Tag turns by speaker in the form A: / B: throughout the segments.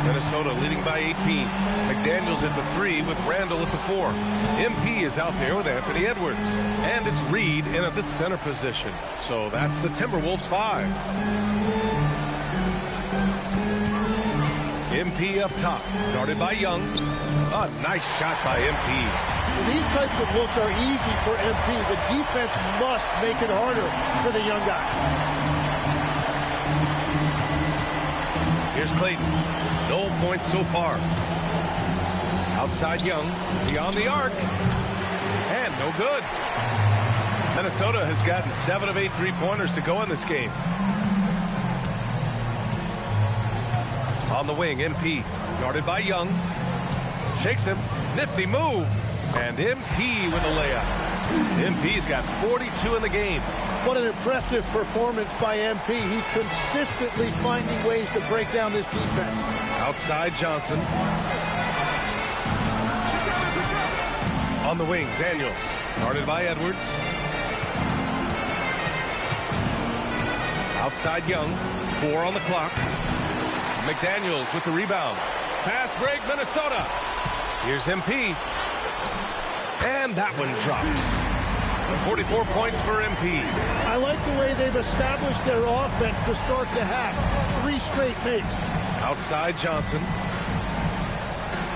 A: Minnesota leading by 18. McDaniels at the 3 with Randall at the 4. MP is out there with Anthony Edwards. And it's Reed in at the center position. So that's the Timberwolves 5. MP up top, guarded by Young. A nice shot by MP.
B: Well, these types of looks are easy for MP. The defense must make it harder for the young guy.
A: Here's Clayton. No points so far. Outside Young, beyond the arc. And no good. Minnesota has gotten 7 of 8 three-pointers to go in this game. On the wing, MP, guarded by Young. Shakes him. Nifty move. And MP with a layup. MP's got 42 in the game.
B: What an impressive performance by MP. He's consistently finding ways to break down this defense.
A: Outside Johnson. On the wing, Daniels, guarded by Edwards. Outside Young, 4 on the clock. McDaniels with the rebound. Fast break, Minnesota. Here's MP. And that one drops. 44 points for MP.
B: I like the way they've established their offense to start the half. 3 straight makes.
A: Outside Johnson.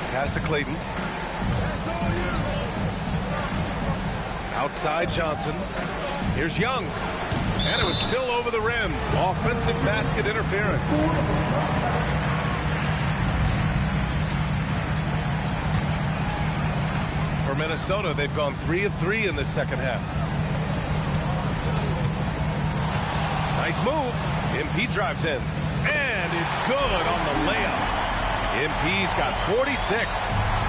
A: Pass to Clayton. Outside Johnson. Here's Young. And it was still over the rim. Offensive basket interference. For Minnesota, they've gone 3 of 3 in this second half. Nice move. MP drives in. And it's good on the layup. MP's got 46.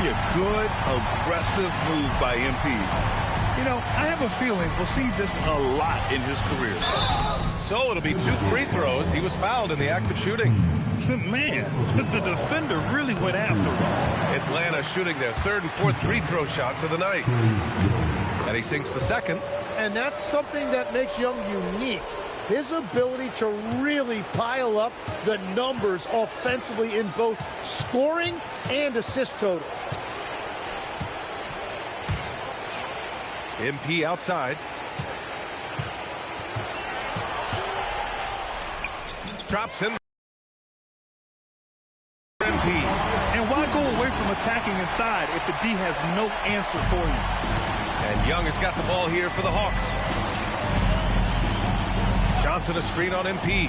C: A good, aggressive move by MP. You know, I have a feeling we'll see this a lot in his career.
A: So it'll be 2 free throws. He was fouled in the act of shooting.
C: Man, the defender really went after him.
A: Atlanta shooting their 3rd and 4th free throw shots of the night. And he sinks the 2nd.
B: And that's something that makes Young unique. His ability to really pile up the numbers offensively in both scoring and assist totals.
A: MP outside. Drops in. MP.
C: And why go away from attacking inside if the D has no answer for you?
A: And Young has got the ball here for the Hawks. Johnson a screen on MP.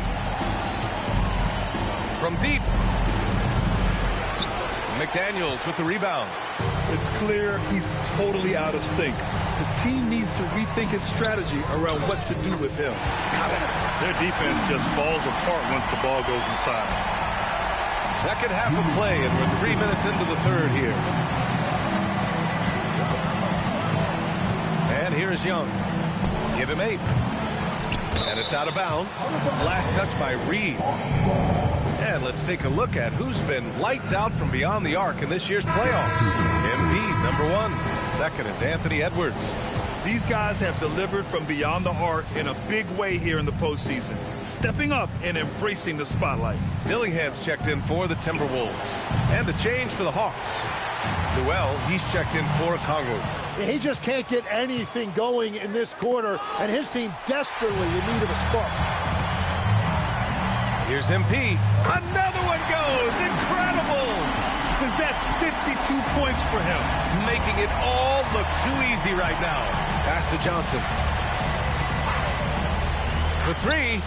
A: From deep. McDaniels with the rebound.
C: It's clear he's totally out of sync. The team needs to rethink its strategy around what to do with him.
A: Got it.
C: Their defense just falls apart once the ball goes inside.
A: Second half of play, and we're 3 minutes into the 3rd here. And here's Young. Give him 8. And it's out of bounds. Last touch by Reed. And let's take a look at who's been lights out from beyond the arc in this year's playoffs. Embiid, number 1. Second is Anthony Edwards.
C: These guys have delivered from beyond the arc in a big way here in the postseason, stepping up and embracing the spotlight.
A: Dillingham's checked in for the Timberwolves. And a change for the Hawks. Newell, he's checked in for Congo.
B: He just can't get anything going in this quarter, and his team desperately in need of a spark.
A: Here's MP. Another one goes. Incredible.
C: That's 52 points for him.
A: Making it all look too easy right now. Pass to Johnson. For 3.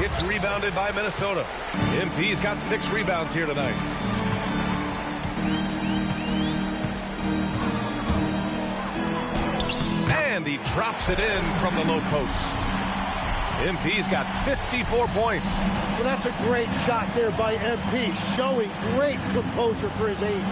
A: It's rebounded by Minnesota. MP's got 6 rebounds here tonight. And he drops it in from the low post. MP's got 54 points.
B: Well, that's a great shot there by MP, showing great composure for his age.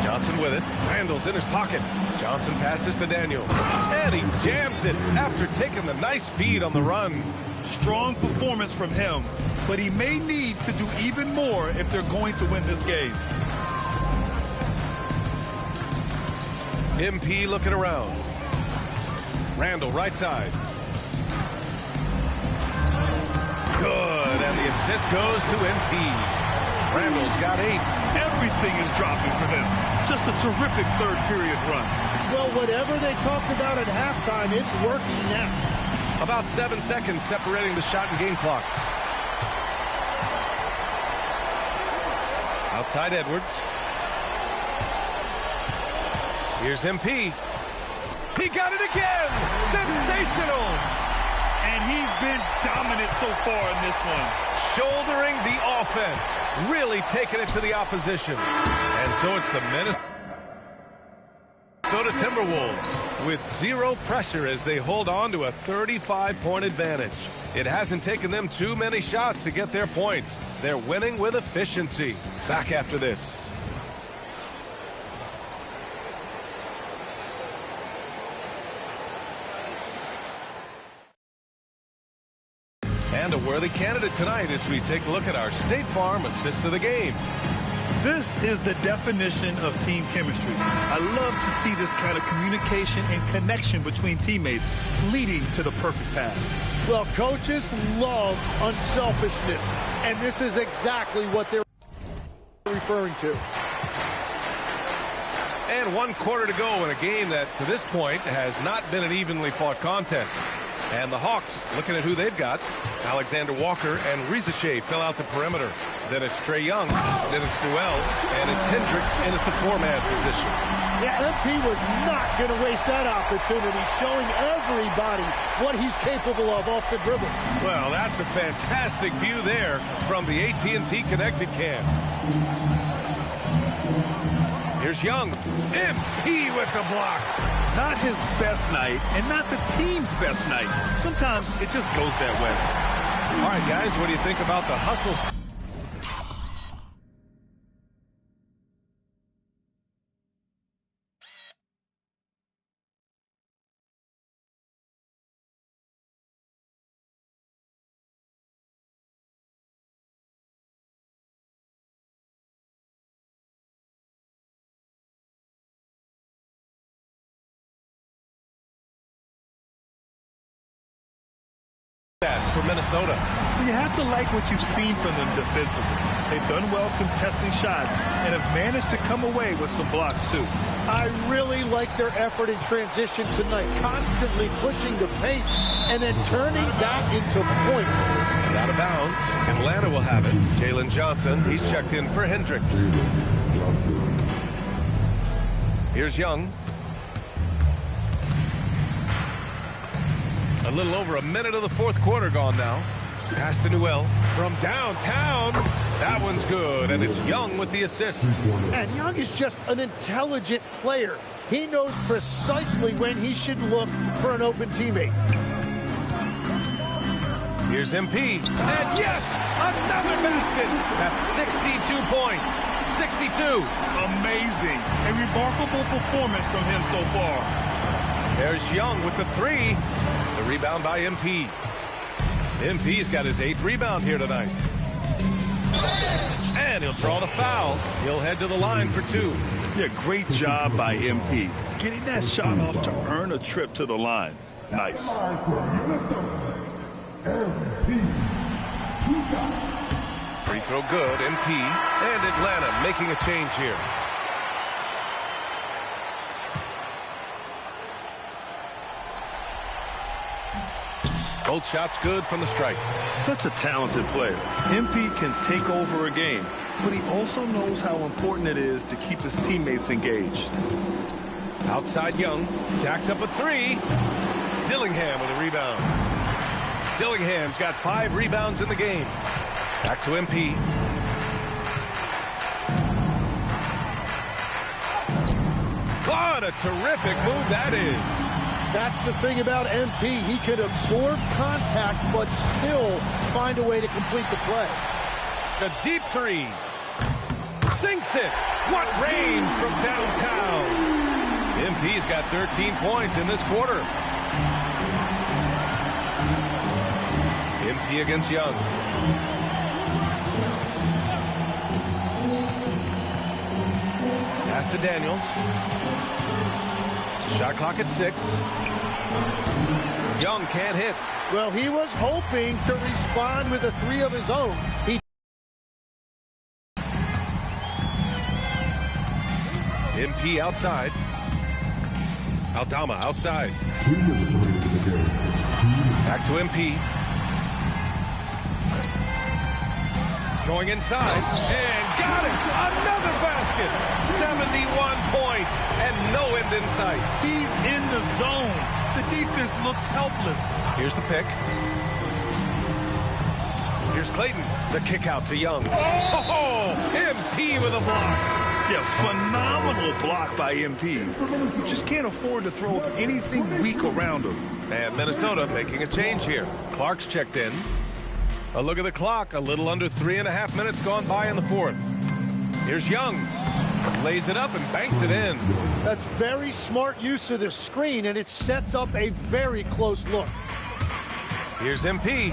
A: Johnson with it. Randall's in his pocket. Johnson passes to Daniel. And he jams it after taking the nice feed on the run.
C: Strong performance from him, but he may need to do even more if they're going to win this game.
A: MP looking around. Randall right side. Good, and the assist goes to MP. Randall's got 8.
C: Everything is dropping for them. Just a terrific third period run.
B: Well, whatever they talked about at halftime, it's working now.
A: About 7 seconds separating the shot and game clocks. Outside Edwards. Here's MP. He got it again! Sensational!
C: And he's been dominant so far in this one.
A: Shouldering the offense. Really taking it to the opposition. And so it's the Minnesota Timberwolves with 0 pressure as they hold on to a 35-point advantage. It hasn't taken them too many shots to get their points. They're winning with efficiency. Back after this. And a worthy candidate tonight as we take a look at our State Farm assist of the game.
C: This is the definition of team chemistry. I love to see this kind of communication and connection between teammates leading to the perfect pass.
B: Well, coaches love unselfishness, and this is exactly what they're referring to.
A: And 1 quarter to go in a game that, to this point, has not been an evenly fought contest. And the Hawks, looking at who they've got, Alexander Walker and Risache fill out the perimeter. Then it's Trae Young, then it's Newell, and it's Hendricks in at the 4-man position.
B: Yeah, MP was not going to waste that opportunity, showing everybody what he's capable of off the dribble.
A: Well, that's a fantastic view there from the AT&T Connected Cam. Here's Young. MP with the block.
C: Not his best night and not the team's best night. Sometimes it just goes that way.
A: All right, guys, what do you think about the hustle? Stats for Minnesota.
C: You have to like what you've seen from them defensively. They've done well contesting shots and have managed to come away with some blocks too.
B: I really like their effort in transition tonight, constantly pushing the pace and then turning that into points.
A: And out of bounds, Atlanta will have it. Jalen Johnson, he's checked in for Hendricks. Here's Young. A little over a minute of the 4th quarter gone now. Pass to Newell from downtown. That one's good, and it's Young with the assist.
B: And Young is just an intelligent player. He knows precisely when he should look for an open teammate.
A: Here's MP. And yes, another basket. That's 62 points. 62.
C: Amazing. A remarkable performance from him so far.
A: There's Young with the 3. The rebound by MP. MP's got his 8th rebound here tonight. And he'll draw the foul. He'll head to the line for 2.
C: Yeah, great job by MP. Getting that shot off to earn a trip to the line. Nice.
A: Free throw good, MP. And Atlanta making a change here. Both shots good from the strike.
C: Such a talented player. MP can take over a game, but he also knows how important it is to keep his teammates engaged.
A: Outside Young. Jacks up a 3. Dillingham with a rebound. Dillingham's got 5 rebounds in the game. Back to MP. What a terrific move that is.
B: That's the thing about MP. He could absorb contact, but still find a way to complete the play.
A: A deep 3. Sinks it. What range from downtown. MP's got 13 points in this quarter. MP against Young. Pass to Daniels. Shot clock at 6. Young can't hit.
B: Well, he was hoping to respond with a 3 of his own.
A: MP outside. Aldama outside. Back to MP. Going inside, and got it! Another basket! 71 points, and no end in sight.
C: He's in the zone. The defense looks helpless.
A: Here's the pick. Here's Clayton. The kick out to Young. Oh, MP with a block.
C: Yeah, phenomenal block by MP. Just can't afford to throw up anything weak around him.
A: And Minnesota making a change here. Clark's checked in. A look at the clock. A little under 3.5 minutes gone by in the fourth. Here's Young. Lays it up and banks it in.
B: That's very smart use of the screen, and it sets up a very close look.
A: Here's MP.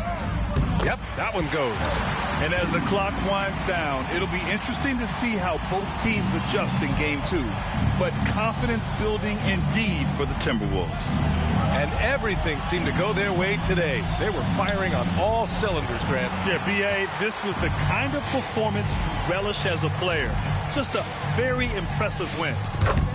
A: Yep, that one goes.
C: And as the clock winds down, it'll be interesting to see how both teams adjust in game 2. But confidence building indeed for the Timberwolves.
A: And everything seemed to go their way today. They were firing on all cylinders, Grant.
C: Yeah, B.A., this was the kind of performance you relish as a player. Just a very impressive win.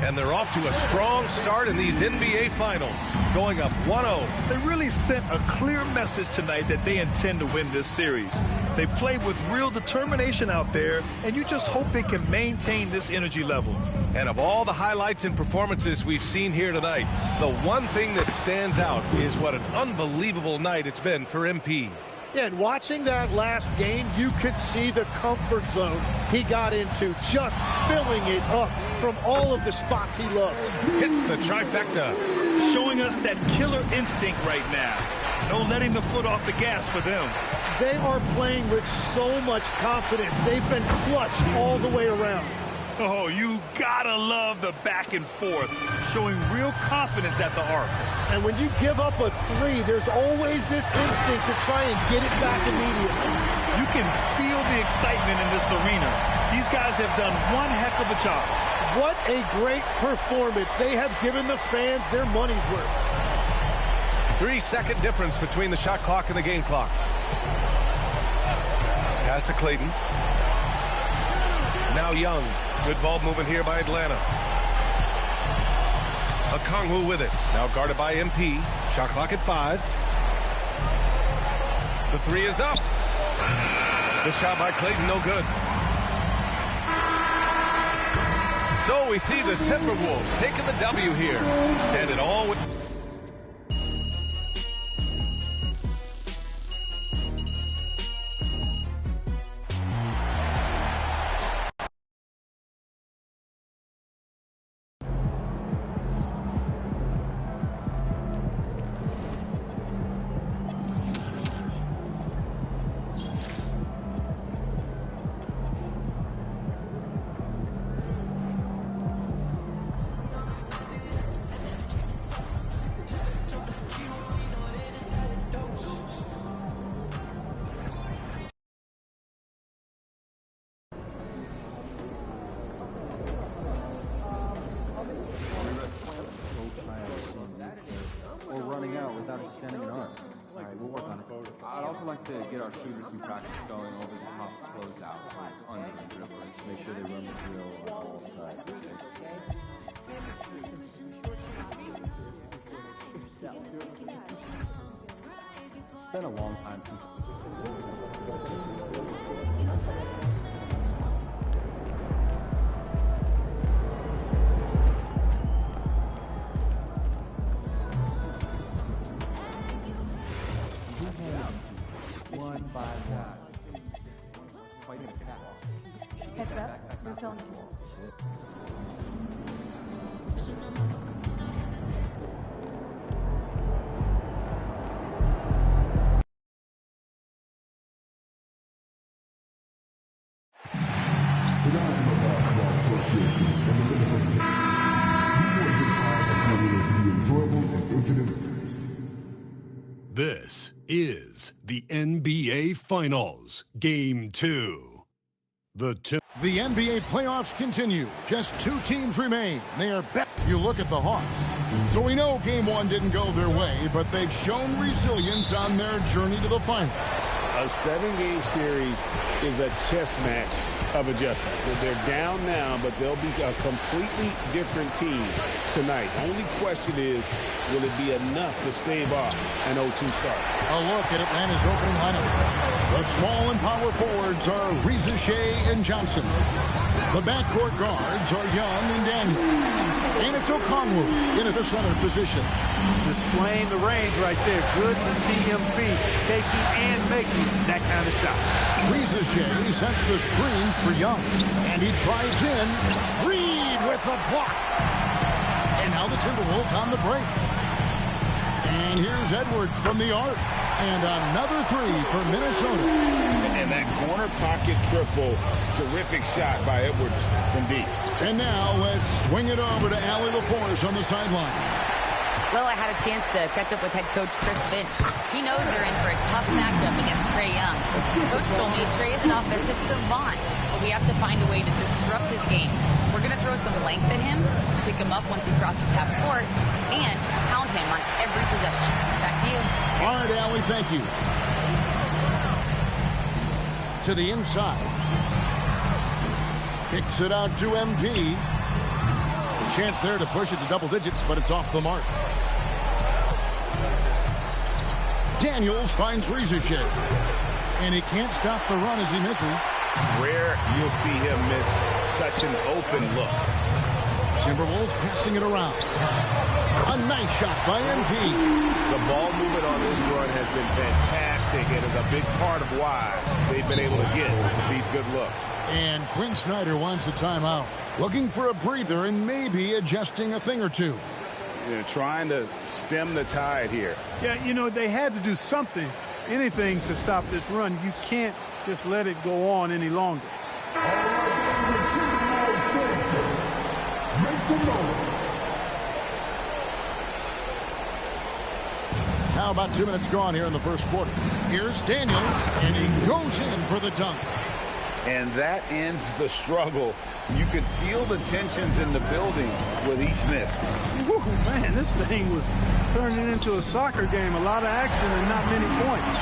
A: And they're off to a strong start in these NBA Finals, going up 1-0.
C: They really sent a clear message tonight that they intend to win this series. They played with real determination out there, and you just hope they can maintain this energy level.
A: And of all the highlights and performances we've seen here tonight, the one thing that stands out is what an unbelievable night it's been for MP.
B: Yeah, and watching that last game, you could see the comfort zone he got into, just filling it up from all of the spots he loves.
A: Hits the trifecta.
C: Showing us that killer instinct right now. No letting the foot off the gas for them.
B: They are playing with so much confidence. They've been clutched all the way around.
C: Oh, you gotta love the back and forth, showing real confidence at the arc.
B: And when you give up a three, there's always this instinct to try and get it back immediately.
C: You can feel the excitement in this arena. These guys have done one heck of a job.
B: What a great performance. They have given the fans their money's worth.
A: 3-second difference between the shot clock and the game clock. Pass to Clayton. Now Young. Good ball movement here by Atlanta. Okongwu with it. Now guarded by MP. Shot clock at 5. The three is up. The shot by Clayton, no good. So we see the Timberwolves taking the W here. And it all with...
D: I'd also like to get our shooters some practice going over the top closeout, like under the dribblers. Make sure they run the drill on all sides. It's been a long time since.
E: Heads up, we're filming.
F: This is the NBA Finals, Game 2. The
G: NBA playoffs continue. Just 2 teams remain. They are bet. You look at the Hawks. So we know Game 1 didn't go their way, but they've shown resilience on their journey to the final.
H: A 7-game series is a chess match of adjustments. They're down now, but they'll be a completely different team tonight. Only question is, will it be enough to stave off an 0-2 start?
G: A look at Atlanta's opening lineup. The small and power forwards are Reza Shea and Johnson. The backcourt guards are Young and Daniel. And it's Okongwu into the center position.
C: Displaying the range right there. Good to see him be taking and making that kind of shot.
G: Reza Shea sets the screen for Young. And he drives in. Reed with the block. And now the Timberwolves on the break. And here's Edwards from the arc. And another three for Minnesota.
H: And that corner pocket triple. Terrific shot by Edwards from deep.
G: And now let's swing it over to Allie LaForce on the sideline.
I: Well, I had a chance to catch up with head coach Chris Finch. He knows they're in for a tough matchup against Trae Young. Coach told me Trae is an offensive savant, but we have to find a way to disrupt his game. We're going to throw some length at him, pick him up once he crosses half court, and pound him on every possession. Back to you.
G: All right, Allie, thank you. To the inside. Kicks it out to MP. A chance there to push it to double digits, but it's off the mark. Daniels finds Reza Shea. And he can't stop the run as he misses.
H: Rare you'll see him miss such an open look.
G: Timberwolves passing it around. A nice shot by MP.
H: The ball movement on this run has been fantastic and is a big part of why they've been able to get these good looks.
G: And Quinn Snyder wants a timeout. Looking for a breather and maybe adjusting a thing or two.
H: They're trying to stem the tide here.
C: Yeah, you know, they had to do something, anything to stop this run. You can't just let it go on any longer.
G: Now about 2 minutes gone here in the first quarter. Here's Daniels, and he goes in for the dunk.
H: And that ends the struggle. You could feel the tensions in the building with each miss.
C: Woo, man, this thing was turning into a soccer game. A lot of action and not many points.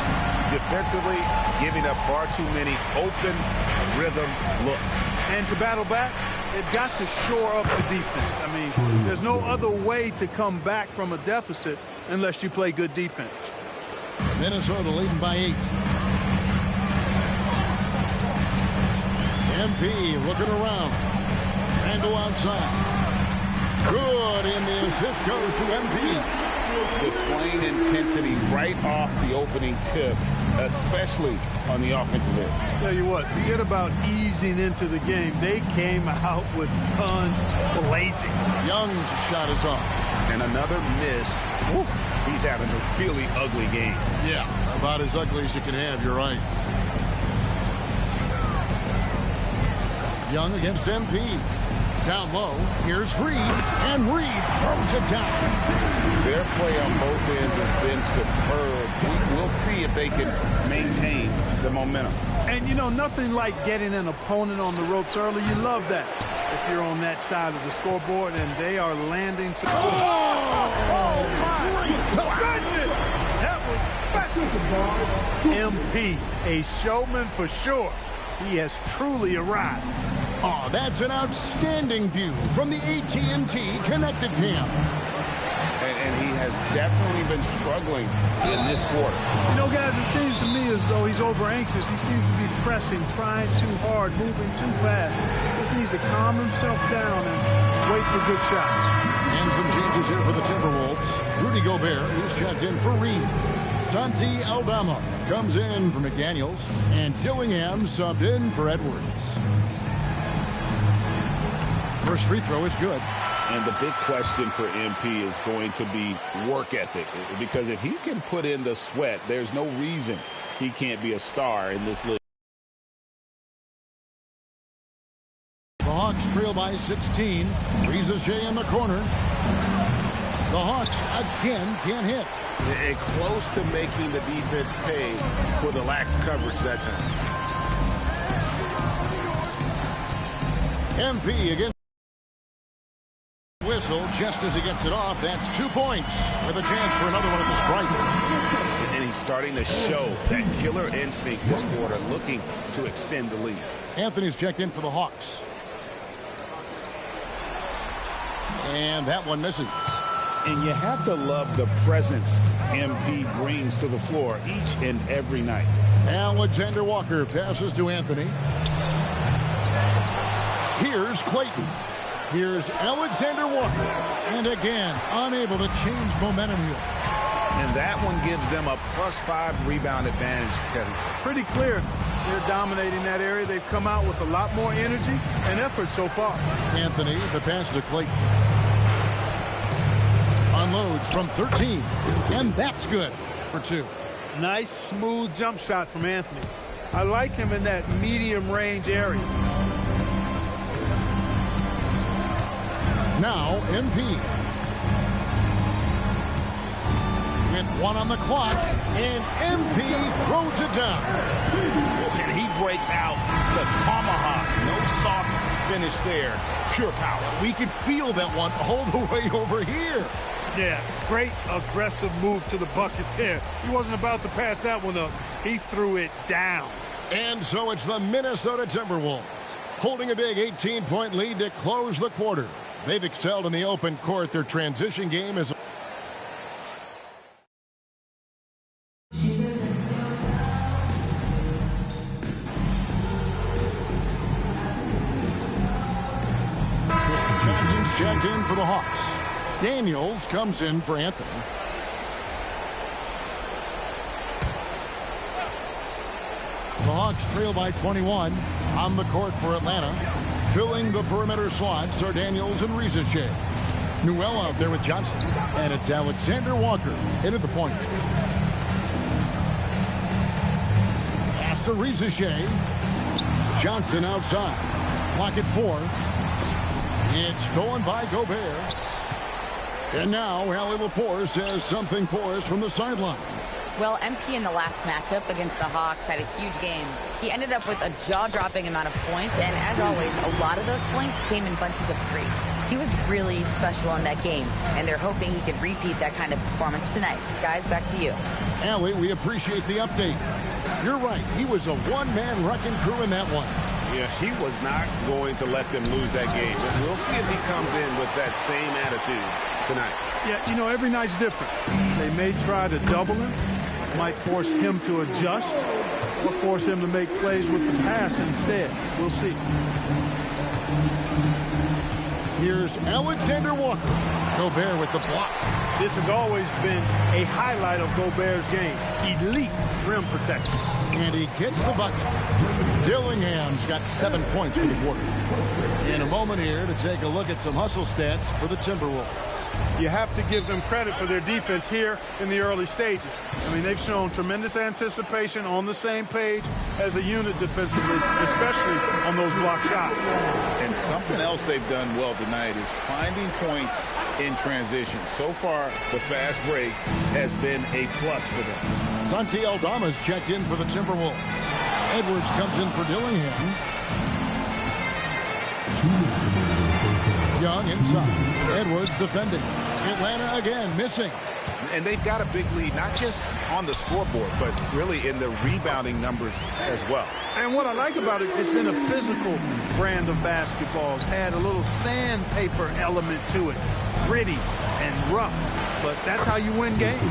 H: Defensively, giving up far too many open rhythm looks.
C: And to battle back, they've got to shore up the defense. I mean, there's no other way to come back from a deficit unless you play good defense.
G: Minnesota leading by 8. MP looking around. Randall outside. Good, and the assist goes to MP.
H: Displaying intensity right off the opening tip, especially on the offensive end.
C: Tell you what, forget about easing into the game. They came out with guns blazing.
G: Young's shot is off.
H: And another miss. Woo, he's having a really ugly game.
G: Yeah, about as ugly as you can have, you're right. Young against MP. Down low, here's Reed, and Reed throws it down.
H: Their play on both ends has been superb. We'll see if they can maintain the momentum.
C: And, you know, nothing like getting an opponent on the ropes early. You love that if you're on that side of the scoreboard, and they are landing. Oh, my goodness! That was special. MP, a showman for sure. He has truly arrived.
G: Oh, that's an outstanding view from the AT&T Connected Cam.
H: And he has definitely been struggling in this quarter.
C: You know, guys, it seems to me as though he's over anxious. He seems to be pressing, trying too hard, moving too fast. Just needs to calm himself down and wait for good shots.
G: And some changes here for the Timberwolves. Rudy Gobert is checked in for Reed. Santi Aldama comes in for McDaniels. And Dillingham subbed in for Edwards. First free throw is good.
H: And the big question for MP is going to be work ethic. Because if he can put in the sweat, there's no reason he can't be a star in this league.
G: The Hawks trail by 16. Reza Shea in the corner. The Hawks again can't hit.
H: And close to making the defense pay for the lax coverage that time.
G: MP again. whistle just as he gets it off. That's 2 points with a chance for another one at the stripe.
H: And he's starting to show that killer instinct this quarter, looking to extend the lead.
G: Anthony's checked in for the Hawks. And that one misses.
H: And you have to love the presence MP brings to the floor each and every night.
G: Alexander Walker passes to Anthony. Here's Clayton. Here's Alexander Walker. And again, unable to change momentum here.
H: And that one gives them a +5 rebound advantage, Kevin.
C: Pretty clear. They're dominating that area. They've come out with a lot more energy and effort so far.
G: Anthony, the pass to Clayton. Unloads from 13. And that's good for 2.
C: Nice, smooth jump shot from Anthony. I like him in that medium range area.
G: Now, MP. With 1 on the clock, and MP throws it down.
H: And he breaks out the tomahawk. No soft finish there. Pure power.
G: We could feel that one all the way over here.
C: Yeah, great aggressive move to the bucket there. He wasn't about to pass that one up. He threw it down.
G: And so it's the Minnesota Timberwolves holding a big 18-point lead to close the quarter. They've excelled in the open court. Their transition game is... Johnson's checked in for the Hawks. Daniels comes in for Anthony. The Hawks trail by 21 on the court for Atlanta. Filling the perimeter slots are Daniels and Reza Shea. Newell out there with Johnson. And it's Alexander Walker in at the point. Pass to Reza Shea. Johnson outside. Clock at 4. It's stolen by Gobert. And now Allie LaForce has something for us from the sideline.
I: Well, MP in the last matchup against the Hawks had a huge game. He ended up with a jaw-dropping amount of points, and as always, a lot of those points came in bunches of 3. He was really special in that game, and they're hoping he could repeat that kind of performance tonight. Guys, back to you.
G: Allie, we appreciate the update. You're right. He was a one-man wrecking crew in that one.
H: Yeah, he was not going to let them lose that game. But we'll see if he comes in with that same attitude tonight.
C: Yeah, you know, every night's different. They may try to double him, might force him to adjust, or force him to make plays with the pass instead. We'll see.
G: Here's Alexander Walker. Gobert with the block.
C: This has always been a highlight of Gobert's game. Elite rim protection.
G: And he gets the bucket. Dillingham's got 7 points for the quarter. In a moment here to take a look at some hustle stats for the Timberwolves.
C: You have to give them credit for their defense here in the early stages. I mean, they've shown tremendous anticipation, on the same page as a unit defensively, especially on those block shots.
H: And something else they've done well tonight is finding points in transition. So far, the fast break has been a plus for them.
G: Santi Aldama's checked in for the Timberwolves. Edwards comes in for Dillingham. Young inside. Edwards defending. Atlanta again missing.
H: And they've got a big lead, not just on the scoreboard, but really in the rebounding numbers as well.
C: And what I like about it, it's been a physical brand of basketball. It's had a little sandpaper element to it. Gritty and rough. But that's how you win games.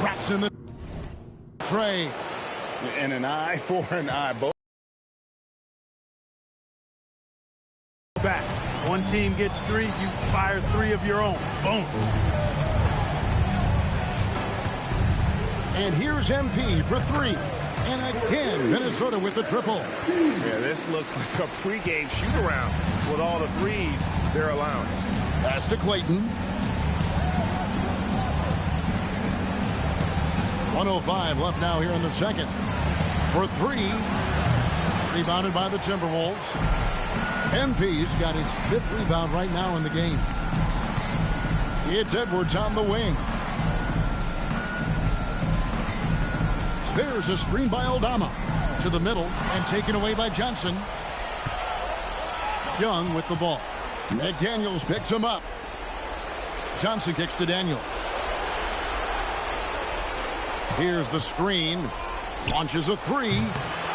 G: Drops in the tray.
H: And an eye for an eye. Both
C: back. One team gets 3, you fire 3 of your own. Boom.
G: And here's MP for 3. And again, Minnesota with the triple.
H: Yeah, this looks like a pregame shoot-around with all the threes they're allowing.
G: Pass to Clayton. 1:05 left now here in the second. For 3. Rebounded by the Timberwolves. MP's got his 5th rebound right now in the game. It's Edwards on the wing. There's a screen by Aldama. To the middle and taken away by Johnson. Young with the ball. McDaniels picks him up. Johnson kicks to Daniels. Here's the screen. Launches a three.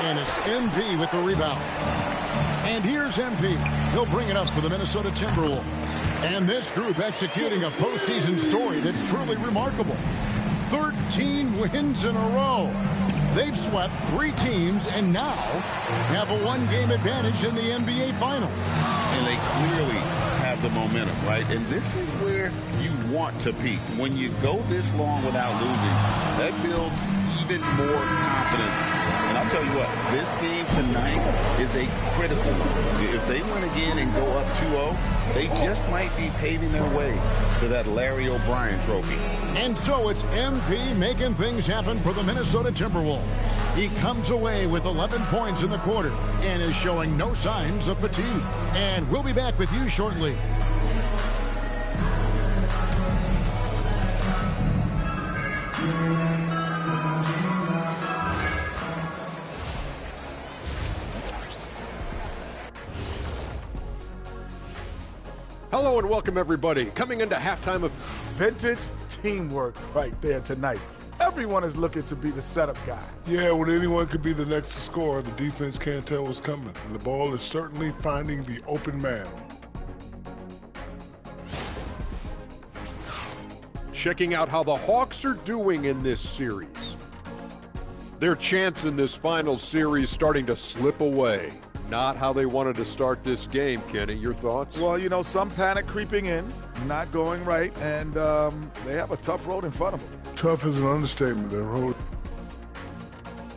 G: And it's MP with the rebound. And here's MP. He'll bring it up for the Minnesota Timberwolves. And this group executing a postseason story that's truly remarkable. 13 wins in a row. They've swept 3 teams and now have a 1-game advantage in the NBA Finals.
J: And they clearly have the momentum, right? And this is where you want to peak. When you go this long without losing, that builds even more confidence. And I'll tell you what, this game tonight is a critical one. If they win again and go up 2-0, they just might be paving their way to that Larry O'Brien trophy.
G: And so it's MP making things happen for the Minnesota Timberwolves. He comes away with 11 points in the quarter and is showing no signs of fatigue. And we'll be back with you shortly.
K: Hello and welcome, everybody. Coming into halftime of
L: vintage teamwork right there tonight. Everyone is looking to be the setup guy.
M: Yeah, when anyone could be the next to score, the defense can't tell what's coming. And the ball is certainly finding the open man.
K: Checking out how the Hawks are doing in this series. Their chance in this final series starting to slip away. Not how they wanted to start this game, Kenny. Your thoughts?
L: Well, you know, some panic creeping in, not going right, and they have a tough road in front of them.
M: Tough is an understatement. That road.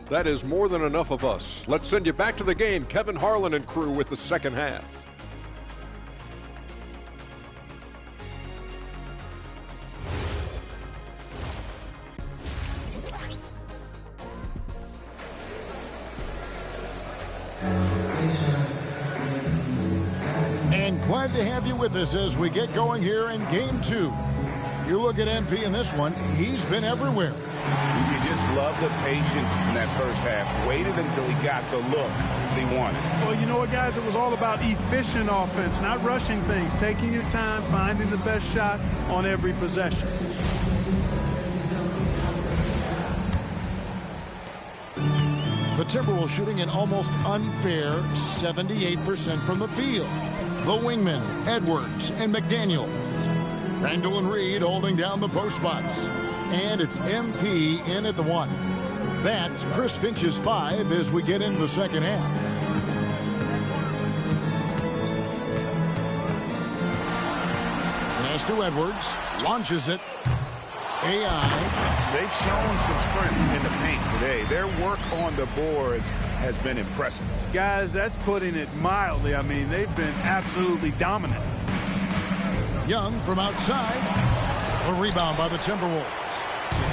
K: That is more than enough of us. Let's send you back to the game. Kevin Harlan and crew with the second half.
G: And glad to have you with us as we get going here in Game 2. You look at MP in this one, he's been everywhere.
H: You just love the patience in that first half. Waited until he got the look he wanted.
C: Well, you know what, guys? It was all about efficient offense, not rushing things, taking your time, finding the best shot on every possession.
G: The Timberwolves shooting an almost unfair 78% from the field. The wingmen, Edwards and McDaniels. Randall and Reed holding down the post spots. And it's MP in at the 1. That's Chris Finch's 5 as we get into the second half. Pass to Edwards. Launches it. AI.
H: They've shown some strength in the paint today. Their work on the boards has been impressive.
C: Guys, that's putting it mildly. I mean, they've been absolutely dominant.
G: Young from outside. A rebound by the Timberwolves.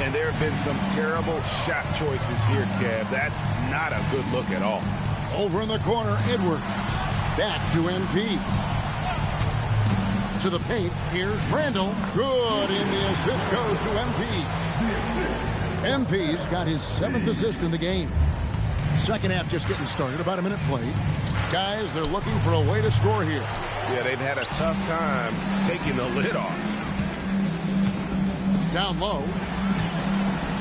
H: And there have been some terrible shot choices here, Kev. That's not a good look at all.
G: Over in the corner, Edwards. Back to MP. To the paint, here's Randall. Good, and the assist goes to MP. MP's got his 7th assist in the game. Second half just getting started, about a minute played. Guys, they're looking for a way to score here.
H: Yeah, they've had a tough time taking the lid off.
G: Down low.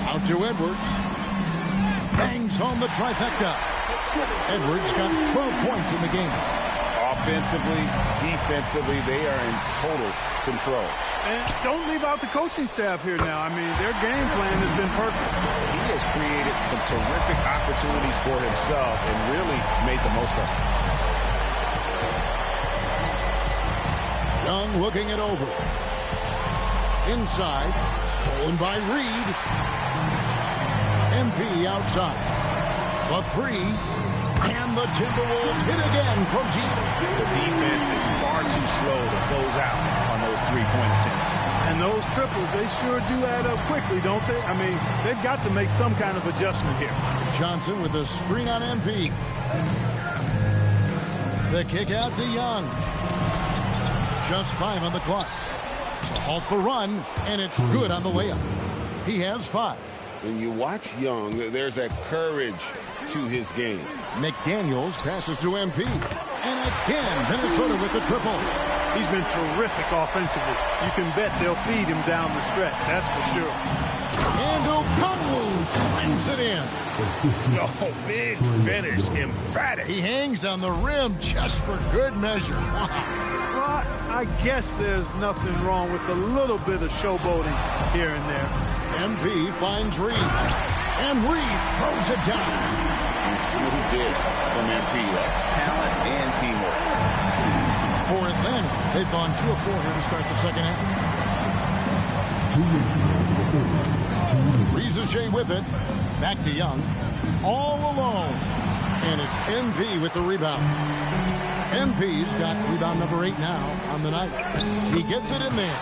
G: Out to Edwards. Bangs home the trifecta. Edwards got 12 points in the game.
H: Offensively, defensively, they are in total control.
C: And don't leave out the coaching staff here now. I mean, their game plan has been perfect.
H: He has created some terrific opportunities for himself and really made the most of it.
G: Young looking it over. Inside. Stolen by Reed. MP outside. The 3. And the Timberwolves hit again from deep.
H: The defense is far too slow to close out on those three-point attempts.
C: And those triples, they sure do add up quickly, don't they? I mean, they've got to make some kind of adjustment here.
G: Johnson with a screen on MP. The kick out to Young. Just 5 on the clock. To halt the run, and it's good on the layup. He has 5.
H: When you watch Young, there's a courage to his game.
G: McDaniels passes to MP. And again, Minnesota with the triple.
C: He's been terrific offensively. You can bet they'll feed him down the stretch, that's for sure.
G: And Okongwu slams it in.
H: Oh, big finish, emphatic.
G: He hangs on the rim just for good measure.
C: Well, I guess there's nothing wrong with a little bit of showboating here and there.
G: MP finds Reed. And Reed throws it down.
J: And smooth dish from MP. That's talent and teamwork.
G: For Atlanta, they've gone 2 of 4 here to start the second half. Riza with it. Back to Young. All alone. And it's MP with the rebound. MP's got rebound number 8 now on the night. He gets it in there.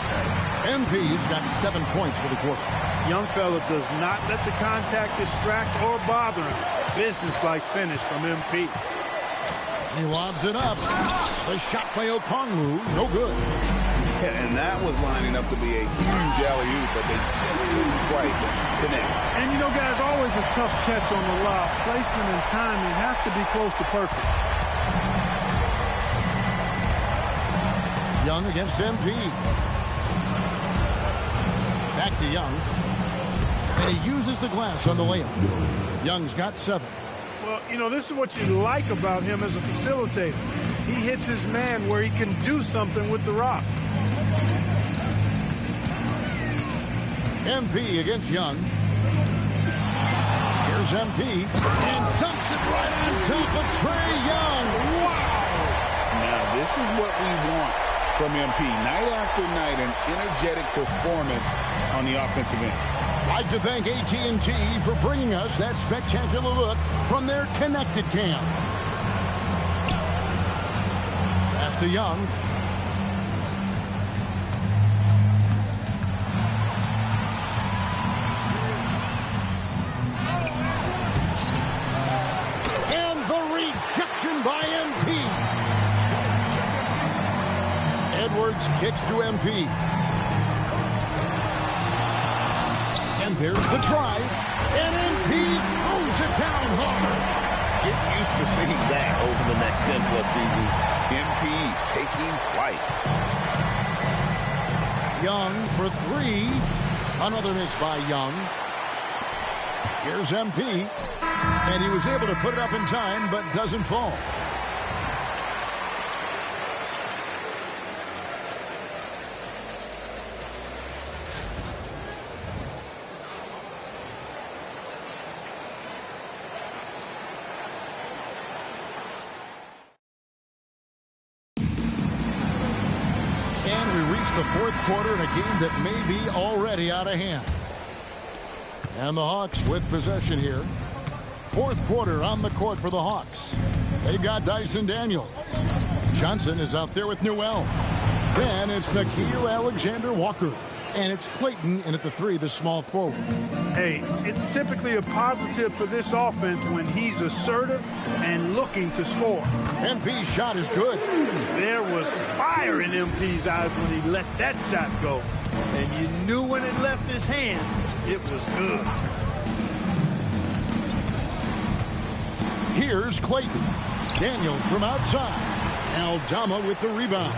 G: MP's got 7 points for the quarter.
C: Young fella does not let the contact distract or bother him. Business-like finish from MP.
G: He lobs it up. The shot by Okongwu, no good.
J: Yeah, and that was lining up to be a huge alley-oop, but they just couldn't quite connect.
C: And you know, guys, always a tough catch on the lob. Placement and timing have to be close to perfect.
G: Young against MP. Back to Young. And he uses the glass on the layup. Young's got 7.
C: Well, you know, this is what you like about him as a facilitator. He hits his man where he can do something with the rock.
G: MP against Young. Here's MP. And dunks it right on top of Trae Young. Wow!
J: Now, this is what we want from MP. Night after night, an energetic performance on the offensive end.
G: I'd like to thank AT&T for bringing us that spectacular look from their Connected Cam. Pass to Young. And the rejection by MP. Edwards kicks to MP. And there's the drive. And MP throws it down hard.
J: Get used to seeing that over the next 10-plus seasons. MP taking flight.
G: Young for 3. Another miss by Young. Here's MP. And he was able to put it up in time, but doesn't fall. The fourth quarter in a game that may be already out of hand. And the Hawks with possession here. Fourth quarter on the court for the Hawks. They've got Dyson Daniels. Johnson is out there with Newell. Then it's Nickeil Alexander-Walker. And it's Clayton in at the 3, the small forward.
C: Hey, it's typically a positive for this offense when he's assertive and looking to score.
G: MP's shot is good.
C: There was fire in MP's eyes when he let that shot go. And you knew when it left his hands, it was good.
G: Here's Clayton. Daniels from outside. Aldama with the rebound.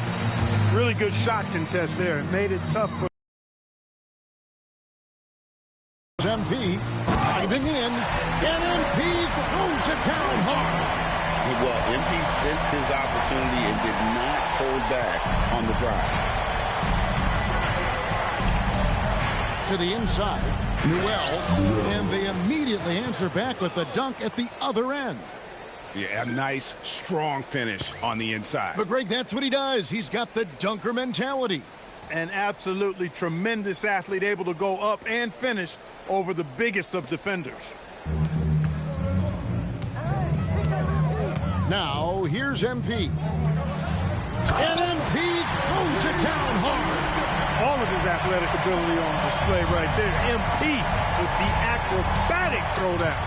C: Really good shot contest there. It made it tough for
G: MP diving in, and MP throws it down hard.
J: Well, MP sensed his opportunity and did not hold back on the drive.
G: To the inside, Newell, and they immediately answer back with the dunk at the other end.
H: Yeah, a nice, strong finish on the inside.
G: But, Greg, that's what he does. He's got the dunker mentality.
C: An absolutely tremendous athlete, able to go up and finish over the biggest of defenders.
G: Now, here's MP. And MP throws it down hard.
C: All of his athletic ability on display right there. MP with the acrobatic throwdown.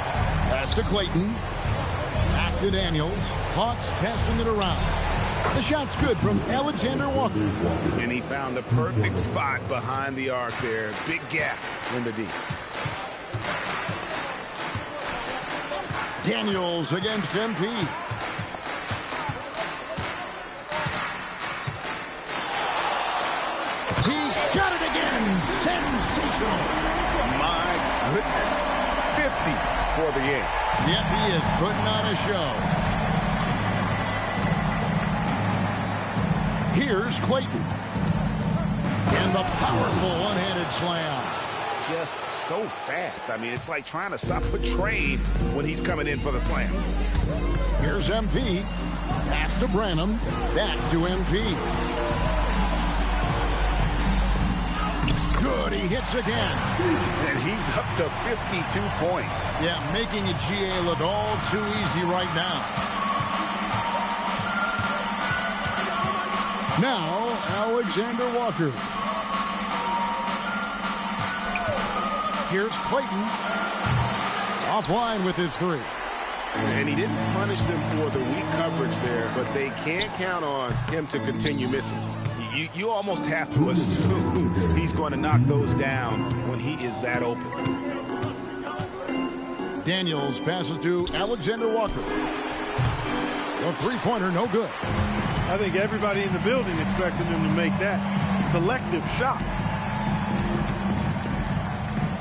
G: Pass to Clayton. Back to Daniels. Hawks passing it around. The shot's good from Alexander-Walker.
H: And he found the perfect spot behind the arc there. Big gap in the deep.
G: Daniels against MP. show.
H: My goodness. 50 for the end.
G: Yep, he is putting on a show. Here's Clayton. And the powerful one-handed slam.
H: Just so fast. I mean, it's like trying to stop a train when he's coming in for the slam.
G: Here's MP. Pass to Branham. Back to MP. Good, he hits again.
H: And he's up to 52 points.
G: Yeah, making a GA look all too easy right now. Now, Alexander Walker. Here's Clayton. Offline with his three.
H: And he didn't punish them for the weak coverage there, but they can't count on him to continue missing. You almost have to assume he's going to knock those down when he is that open.
G: Daniels passes to Alexander Walker. The three-pointer, no good.
C: I think everybody in the building expected him to make that collective shot.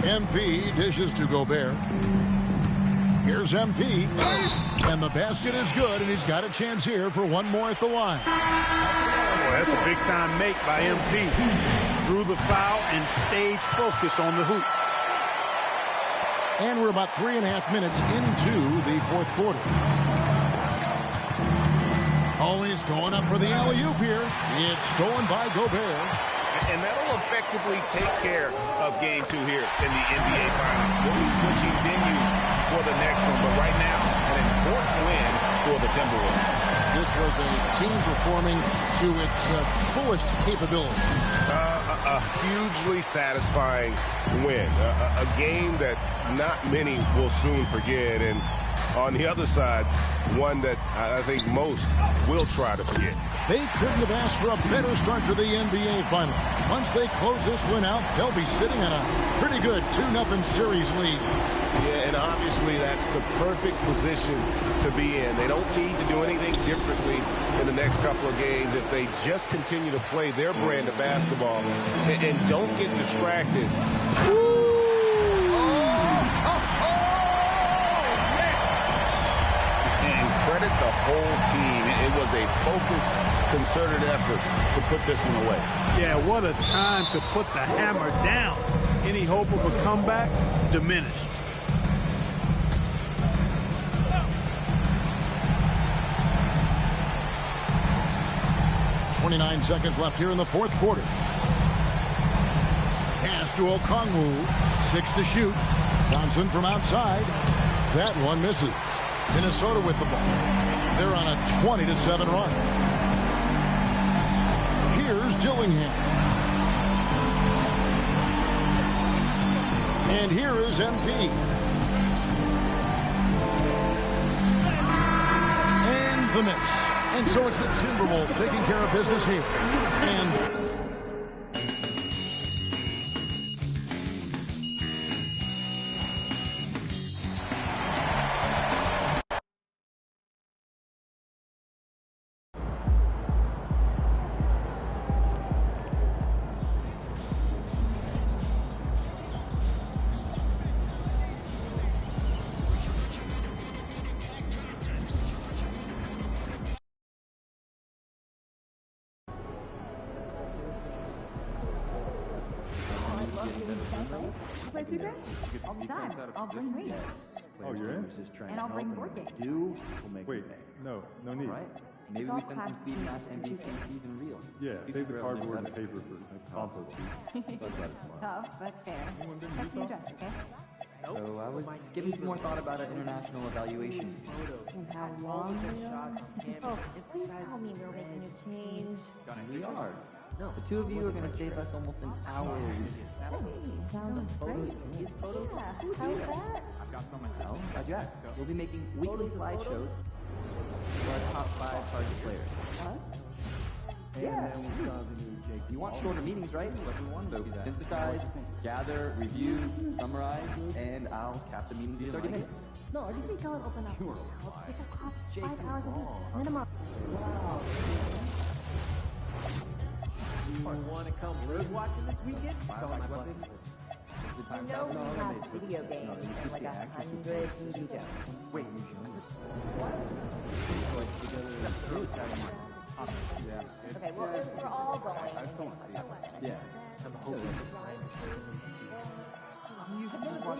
G: MP dishes to Gobert. Here's MP. And the basket is good, and he's got a chance here for one more at the line.
C: Boy, that's a big-time make by MP. Drew the foul and stayed focused on the hoop.
G: And we're about 3.5 minutes into the fourth quarter. Always going up for the alley-oop here. It's stolen by Gobert.
H: And that'll effectively take care of game 2 here in the NBA Finals. We'll be switching venues for the next one, but right now, an important win for the Timberwolves.
G: This was a team performing to its fullest capability.
H: A hugely satisfying win. A game that not many will soon forget. And on the other side, one that I think most will try to forget.
G: They couldn't have asked for a better start to the NBA Finals. Once they close this win out, they'll be sitting in a pretty good 2-0 series lead.
H: Yeah, and obviously that's the perfect position to be in. They don't need to do anything differently in the next couple of games if they just continue to play their brand of basketball and don't get distracted. Credit the whole team. It was a focused, concerted effort to put this one away.
C: Yeah, what a time to put the hammer down. Any hope of a comeback diminished.
G: .29 seconds left here in the fourth quarter. Pass to Okongwu. 6 to shoot. Johnson from outside. That one misses. Minnesota with the ball. They're on a 20-7 run. Here's Dillingham. And here is MP. And the miss. And so it's the Timberwolves taking care of business here. And
E: Play 2K? All the time. I'll bring Reed.
D: Oh, you're in?
E: And I'll bring board games.
D: Wait, no need.
N: Right? Maybe we send some Speed Smash MVP season reels.
D: Yeah, save the cardboard and paper for compost.
E: Tough, but fair. Check the address, okay?
N: So I was giving some more thought about an international evaluation.
E: And how long Oh, please tell me we're making a change.
N: We are. The two of you are going to save us almost an hour a week.
E: Sounds great. Yeah, how's that?
N: Well, glad you asked. We'll be making weekly slideshows for our top 5 target players.
E: Us?
N: Yeah. You want shorter meetings, right? So synthesize, gather, review, summarize, and I'll cap the meetings in 30 minutes.
E: No, I think I'll open up. It's a cost 5 hours a week. Minimum. Wow.
N: You want to come bird watching this weekend?
E: You know we have video games and like 100 TV shows.
N: Wait,
E: Okay, well, we're all going.
N: Yeah. I'm hoping. You can watch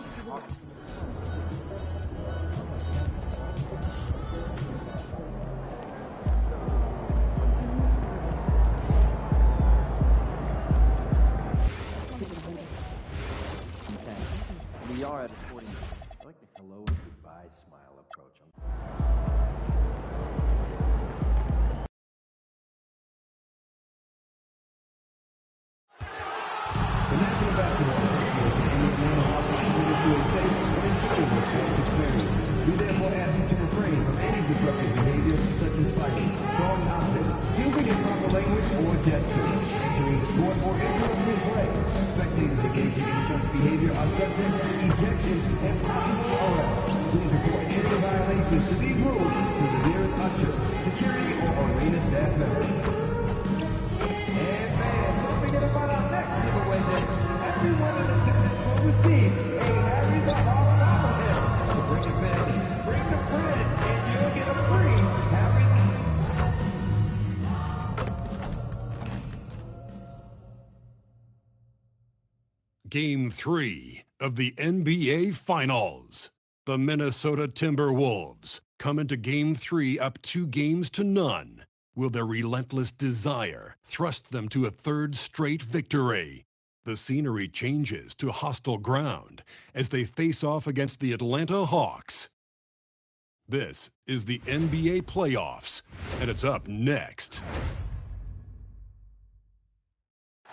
N: We are at a 40. I like the hello and goodbye smile approach.
O: The National Basketball Association and the Atlanta Hawks are committed to a safe and enjoyable sports experience. We therefore ask you to refrain from any disruptive behavior such as fighting, throwing objects, using improper language or gestures, entering the court or interrupting play. Spectators engaging in such behavior are subject to ejection and possible arrest. Please report any violations to these rules to the nearest usher, security, or arena staff member. And fans, don't forget about our next giveaway day. Everyone in attendance will receive a Harry the Hog bobblehead. So bring a family, bring a friend, and you'll get a free Harry
F: Game 3 of the NBA Finals. The Minnesota Timberwolves come into Game 3 up 2-0. Will their relentless desire thrust them to a third straight victory? The scenery changes to hostile ground as they face off against the Atlanta Hawks. This is the NBA playoffs, and it's up next.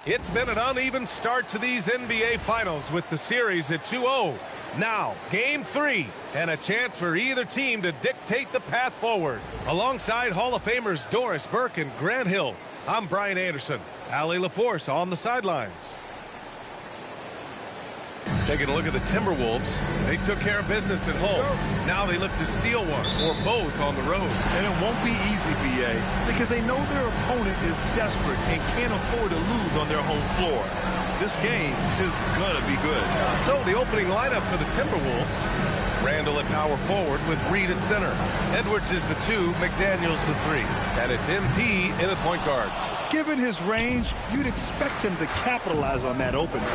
A: It's been an uneven start to these NBA Finals with the series at 2-0. Now, Game 3, and a chance for either team to dictate the path forward. Alongside Hall of Famers Doris Burke and Grant Hill, I'm Brian Anderson. Allie LaForce on the sidelines. Taking a look at the Timberwolves, they took care of business at home. Now they look to steal one or both on the road.
L: And it won't be easy, BA, because they know their opponent is desperate and can't afford to lose on their home floor. This game is going to be good.
A: So the opening lineup for the Timberwolves. Randall at power forward with Reed at center. Edwards is the 2, McDaniels the 3. And it's MP in the point guard.
L: Given his range, you'd expect him to capitalize on that opening.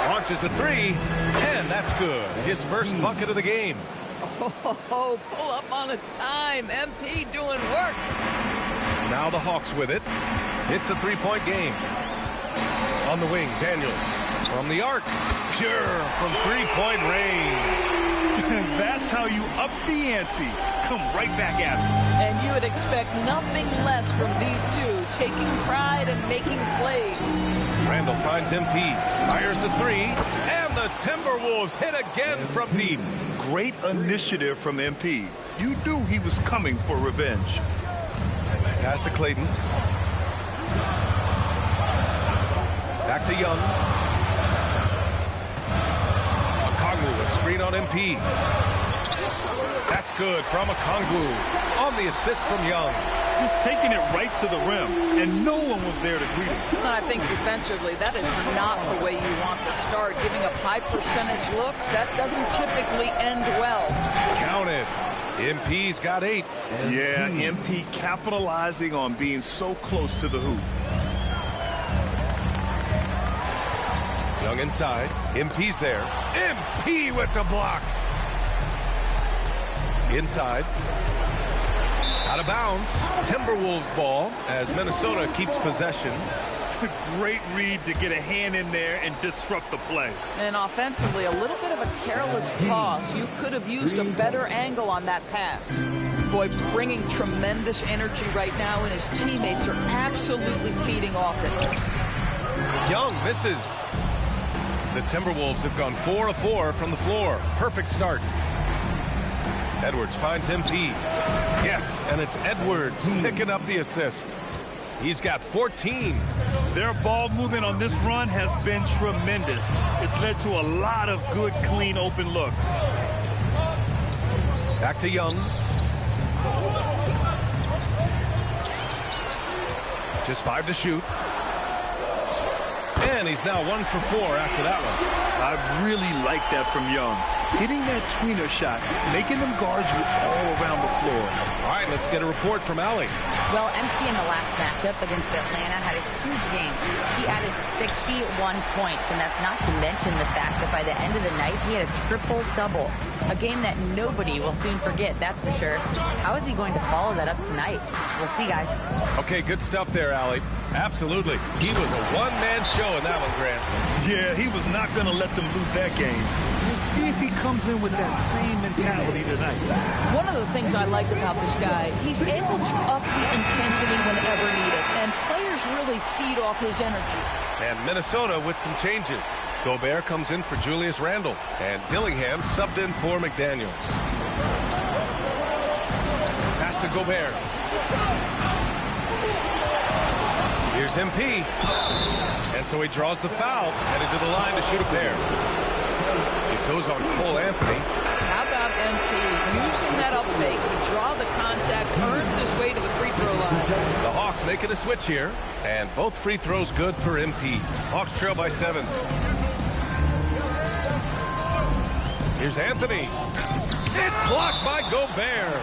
A: Launches a 3, and that's good. His first bucket of the game.
P: Oh, pull up on a dime. MP doing work.
A: Now the Hawks with it. It's a three-point game. On the wing, Daniels. From the arc. Pure from three-point range.
L: That's how you up the ante. Come right back at him.
P: And you would expect nothing less from these two, taking pride and making plays.
A: Randall finds MP, fires the 3, and the Timberwolves hit again from deep.
L: Great initiative from MP. You knew he was coming for revenge.
A: Pass to Clayton. Back to Young. Okongwu, a screen on MP. That's good from Okongwu. On the assist from Young.
L: Just taking it right to the rim, and no one was there to greet him.
P: And I think defensively, that is not the way you want to start. Giving up high percentage looks, that doesn't typically end well.
A: Count it. MP's got 8.
L: Yeah, MP capitalizing on being so close to the hoop.
A: Young inside. MP's there. MP with the block. Inside. Out of bounds. Timberwolves ball as Minnesota keeps possession.
L: Great read to get a hand in there and disrupt the play.
P: And offensively, a little bit of a careless toss. You could have used a better angle on that pass. Boy, bringing tremendous energy right now, and his teammates are absolutely feeding off it.
A: Young misses. The Timberwolves have gone 4 of 4 from the floor. Perfect start. Edwards finds MP. Yes, and it's Edwards picking up the assist. He's got 14.
L: Their ball movement on this run has been tremendous. It's led to a lot of good, clean, open looks.
A: Back to Young. Just 5 to shoot. And he's now 1 for 4 after that one.
L: I really like that from Young. Hitting that tweener shot, making them guard you all around the floor.
A: All right, let's get a report from Allie.
I: Well, MP in the last matchup against Atlanta had a huge game. He added 61 points, and that's not to mention the fact that by the end of the night, he had a triple-double. A game that nobody will soon forget, that's for sure. How is he going to follow that up tonight? We'll see, guys.
A: Okay, good stuff there, Allie. Absolutely. He was a one-man show in that one, Grant.
L: Yeah, he was not going to let them lose that game. We'll see if he comes in with that same mentality tonight.
P: One of the things I like about this guy, he's able to up the intensity whenever needed, and players really feed off his energy.
A: And Minnesota with some changes. Gobert comes in for Julius Randle, and Dillingham subbed in for McDaniels. Pass to Gobert. Here's MP. And so he draws the foul, headed to the line to shoot a pair. It goes on Cole Anthony.
P: How about MP using that up fake to draw the contact, earns his way to the free throw line.
A: The Hawks making a switch here, and both free throws good for MP. Hawks trail by 7. Here's Anthony. It's blocked by Gobert.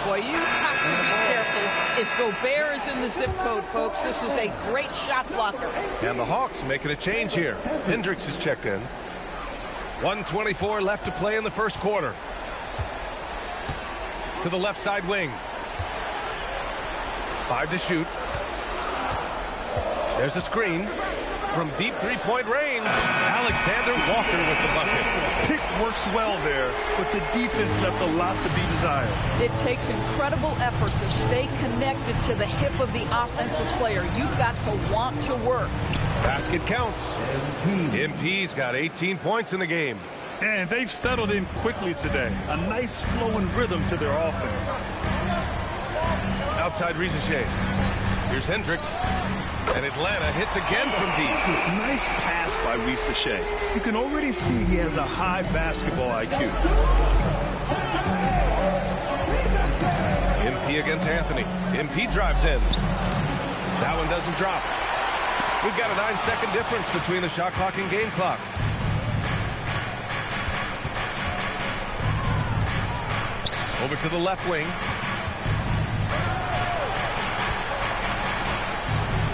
P: Boy, you have to be careful. If Gobert is in the zip code, folks, this is a great shot blocker.
A: And the Hawks making a change here. Hendricks is checked in. 1:24 left to play in the first quarter. To the left side wing. 5 to shoot. There's a screen. From deep three-point range, Alexander Walker with the bucket.
L: Pick works well there, but the defense left a lot to be desired.
P: It takes incredible effort to stay connected to the hip of the offensive player. You've got to want to work.
A: Basket counts. MP's got 18 points in the game.
L: And they've settled in quickly today. A nice flowing rhythm to their offense.
A: Outside Rizachet. Here's Hendricks. And Atlanta hits again from deep.
L: Nice pass by Rizachet. You can already see he has a high basketball IQ.
A: MP against Anthony. MP drives in. That one doesn't drop. We've got a 9-second difference between the shot clock and game clock. Over to the left wing.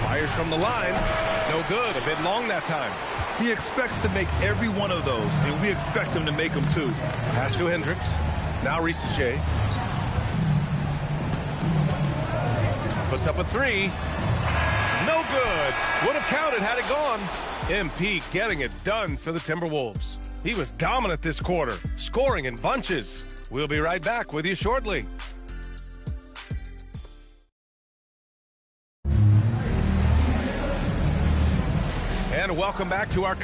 A: Fires from the line. No good. A bit long that time.
L: He expects to make every one of those, and we expect him to make them too.
A: Pass to Hendricks. Now Rizachet. Puts up a 3. No good. Would have counted had it gone. MP getting it done for the Timberwolves. He was dominant this quarter, scoring in bunches. We'll be right back with you shortly. And welcome back to our...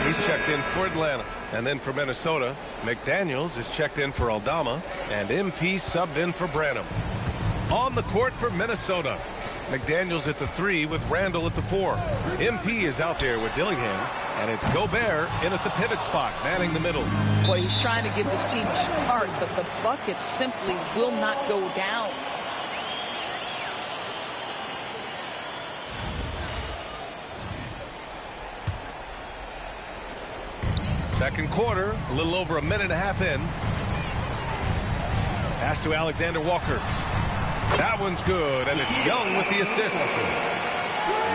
A: He's checked in for Atlanta. And then for Minnesota, McDaniels is checked in for Aldama. And MP subbed in for Branham. On the court for Minnesota, McDaniels at the 3 with Randle at the 4. MP is out there with Dillingham. And it's Gobert in at the pivot spot, manning the middle.
P: Boy, he's trying to give this team a spark, but the bucket simply will not go down.
A: Second quarter, a little over a minute and a half in. Pass to Alexander Walker. That one's good, and it's Young with the assist.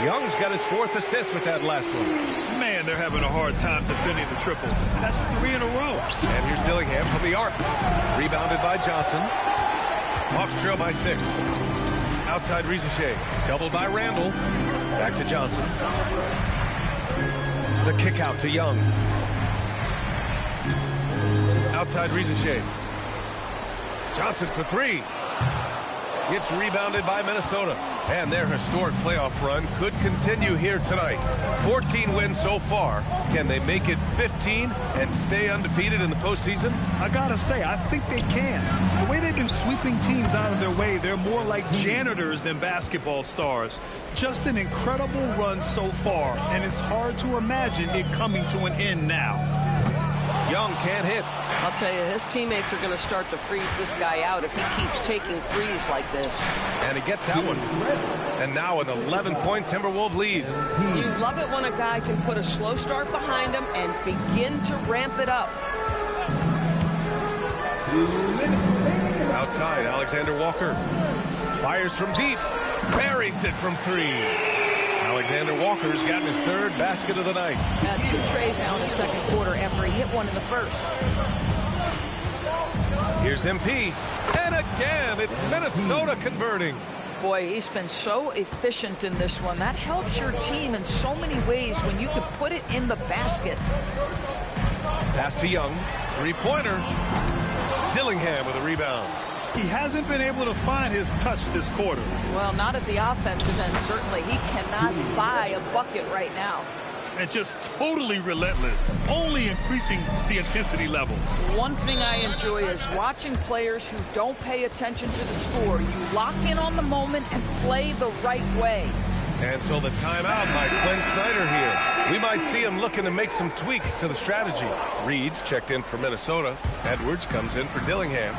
A: Young's got his 4th assist with that last one.
L: Man, they're having a hard time defending the triple. That's 3 in a row.
A: And here's Dillingham from the arc. Rebounded by Johnson. Hawks trail by 6. Outside Rizachet. Doubled by Randle. Back to Johnson. The kick out to Young. Outside Rizachet. Johnson for 3. It's rebounded by Minnesota. And their historic playoff run could continue here tonight. 14 wins so far. Can they make it 15 and stay undefeated in the postseason?
L: I gotta say, I think they can. The way they've been sweeping teams out of their way, they're more like janitors than basketball stars. Just an incredible run so far, and it's hard to imagine it coming to an end now.
A: Young can't hit.
P: I'll tell you, his teammates are going to start to freeze this guy out if he keeps taking threes like this.
A: And he gets that one. And now an 11-point Timberwolves lead.
P: You love it when a guy can put a slow start behind him and begin to ramp it up.
A: Outside, Alexander Walker fires from deep, buries it from 3. Alexander Walker's gotten his 3rd basket of the night.
P: 2 trays now in the second quarter after he hit one in the first.
A: Here's MP, and again, it's Minnesota converting.
P: Boy, he's been so efficient in this one. That helps your team in so many ways when you can put it in the basket.
A: Pass to Young, 3-pointer. Dillingham with a rebound.
L: He hasn't been able to find his touch this quarter.
P: Well, not at the offensive end, certainly. He cannot buy a bucket right now.
L: And just totally relentless, only increasing the intensity level.
P: One thing I enjoy is watching players who don't pay attention to the score. You lock in on the moment and play the right way.
A: And so the timeout by Quinn Snyder here. We might see him looking to make some tweaks to the strategy. Reed's checked in for Minnesota. Edwards comes in for Dillingham.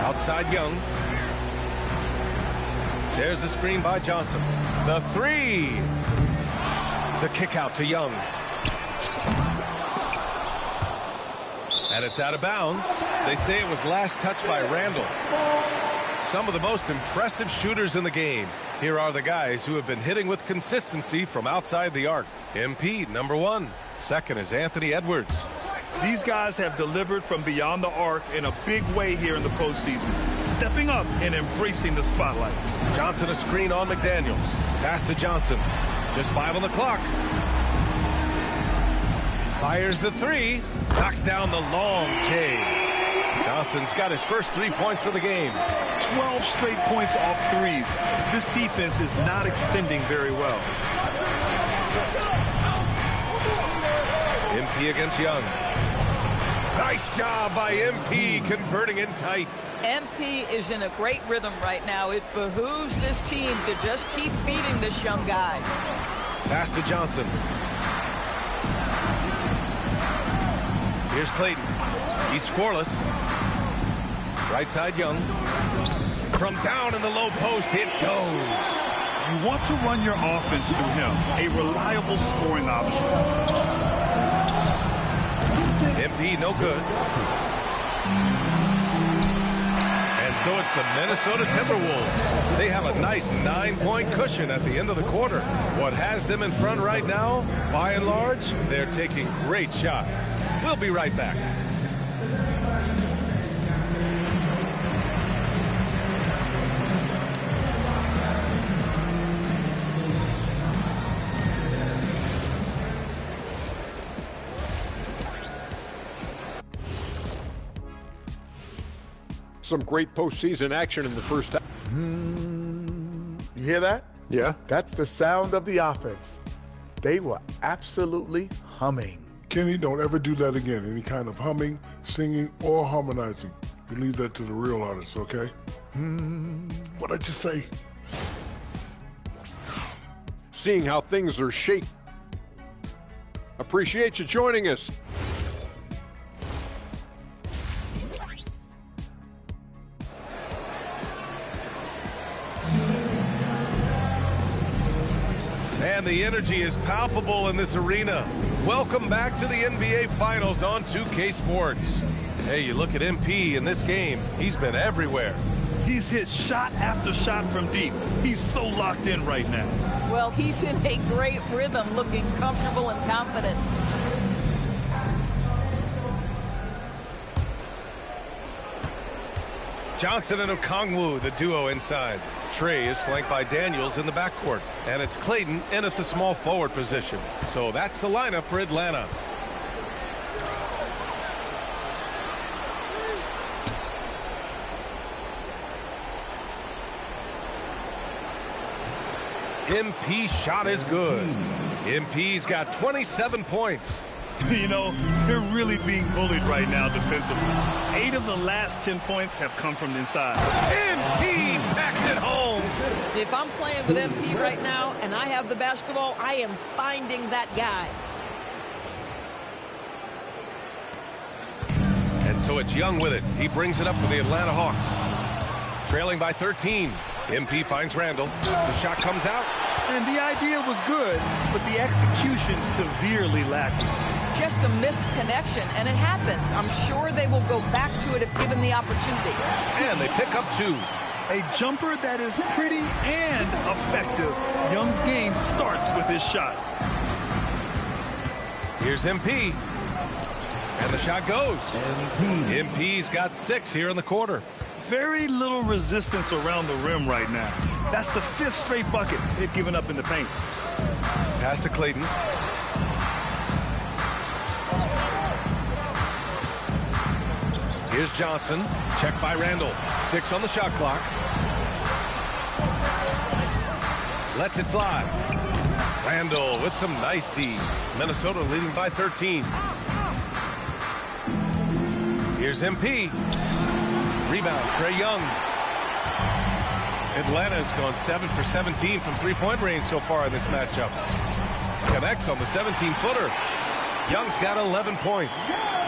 A: Outside Young. There's the screen by Johnson. The 3. The kick out to Young. And it's out of bounds. They say it was last touched by Randall. Some of the most impressive shooters in the game. Here are the guys who have been hitting with consistency from outside the arc. MP, number 1. Second is Anthony Edwards.
L: These guys have delivered from beyond the arc in a big way here in the postseason, stepping up and embracing the spotlight.
A: Johnson a screen on McDaniels. Pass to Johnson. Just 5 on the clock. Fires the 3. Knocks down the long K. Johnson's got his first 3 points of the game.
L: 12 straight points off threes. This defense is not extending very well.
A: MP against Young. Nice job by MP converting in tight.
P: MP is in a great rhythm right now. It behooves this team to just keep feeding this young guy.
A: Pass to Johnson. Here's Clayton. He's scoreless. Right side Young. From down in the low post, it goes.
L: You want to run your offense through him. A reliable scoring option.
A: MP no good. And so it's the Minnesota Timberwolves. They have a nice 9-point cushion at the end of the quarter. What has them in front right now, by and large, they're taking great shots. We'll be right back.
K: Some great postseason action in the first half.
Q: You hear that?
K: Yeah.
Q: That's the sound of the offense. They were absolutely humming.
M: Kenny, don't ever do that again. Any kind of humming, singing, or harmonizing. You leave that to the real artists, okay? What'd I just say?
K: Seeing how things are shaped. Appreciate you joining us.
A: And the energy is palpable in this arena. Welcome back to the NBA Finals on 2K Sports. Hey, you look at MP in this game, he's been everywhere.
L: He's hit shot after shot from deep. He's so locked in right now.
P: Well, he's in a great rhythm, looking comfortable and confident.
A: Johnson and Okongwu, the duo inside. Trey is flanked by Daniels in the backcourt. And it's Clayton in at the small forward position. So that's the lineup for Atlanta. MP's shot is good. MP's got 27 points.
L: You know, they're really being bullied right now defensively. 8 of the last 10 points have come from inside.
A: MP packs it home.
P: If I'm playing with MP right now and I have the basketball, I am finding that guy.
A: And so it's Young with it. He brings it up for the Atlanta Hawks. Trailing by 13. MP finds Randall. The shot comes out.
L: And the idea was good, but the execution severely lacking.
P: Just a missed connection, and it happens. I'm sure they will go back to it if given the opportunity.
A: And they pick up 2.
L: A jumper that is pretty and effective. Young's game starts with his shot.
A: Here's MP. And the shot goes. MP's got 6 here in the quarter.
L: Very little resistance around the rim right now. That's the 5th straight bucket they've given up in the paint.
A: Pass to Clayton. Here's Johnson. Checked by Randall. 6 on the shot clock. Lets it fly. Randall with some nice D. Minnesota leading by 13. Here's MP. Rebound, Trae Young. Atlanta's gone 7 for 17 from three-point range so far in this matchup. Connects on the 17-footer. Young's got 11 points.